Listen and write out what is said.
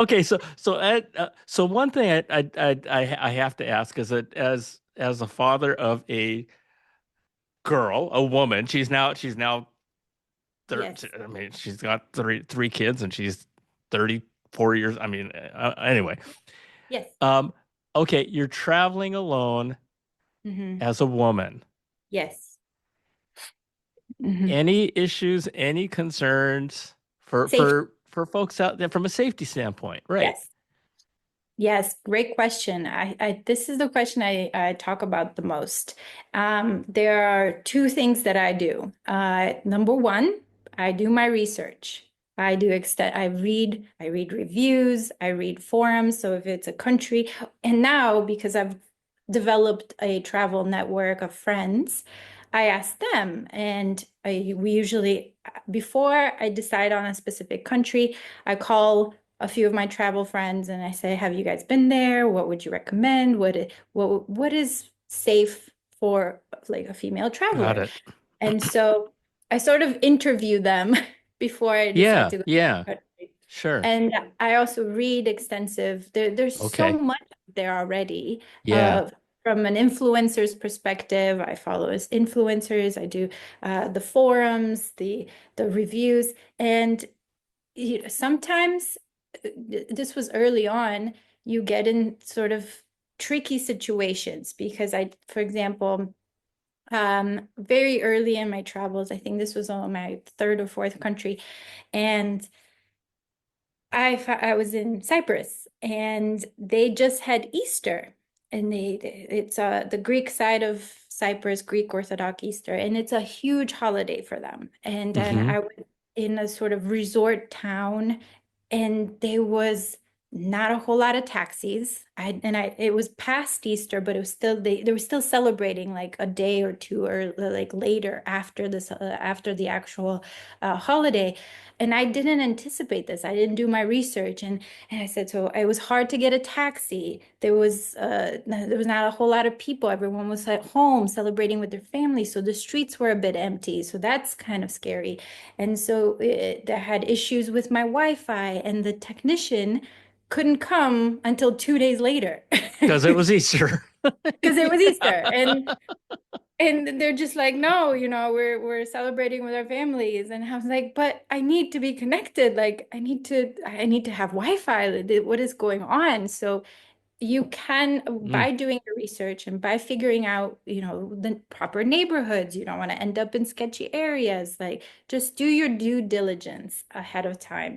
Okay, so one thing I have to ask is that as a father of a girl, a woman, she's now Yes. 13. I mean, she's got three kids and she's 34 years. I mean, anyway. Yes. Um, okay, you're traveling alone Hmm. as a woman. Yes. Hmm. Any issues, any concerns for Safety. folks out there from a safety standpoint, right? Yes. Yes, great question. This is the question I talk about the most. There are two things that I do. Number one, I do my research. I read reviews, I read forums. So if it's a country, and now because I've developed a travel network of friends, I ask them, and we usually, before I decide on a specific country, I call a few of my travel friends and I say, have you guys been there? What would you recommend? What is safe for like a female Got traveler? it. And so I sort of interview them before I decide Yeah, to go to yeah, the country. sure. And I also read extensive. There's so Okay. much there already. Yeah. Uh, from an influencer's perspective, I follow as influencers. I do the forums, the reviews, and sometimes this was early on, you get in sort of tricky situations because for example, very early in my travels, I think this was on my third or fourth country, and I was in Cyprus, and they just had Easter, and it's the Greek side of Cyprus, Greek Orthodox Easter, and it's a huge holiday for them. And then Hmm. I was in a sort of resort town, and there was not a whole lot of taxis. It was past Easter, but it was still they were still celebrating like a day or two or like later after this after the actual holiday. And I didn't anticipate this. I didn't do my research, and I said so. It was hard to get a taxi. There was not a whole lot of people. Everyone was at home celebrating with their family, so the streets were a bit empty. So that's kind of scary. And so I had issues with my Wi-Fi, and the technician couldn't come until 2 days later Because it was Easter. because it was Easter. Yeah. And they're just like, no, we're celebrating with our families. And I was like, but I need to be connected. Like I need to have Wi-Fi. What is going on? So you can, Mm. by doing your research and by figuring out, the proper neighborhoods, you don't want to end up in sketchy areas. Like just do your due diligence ahead of time.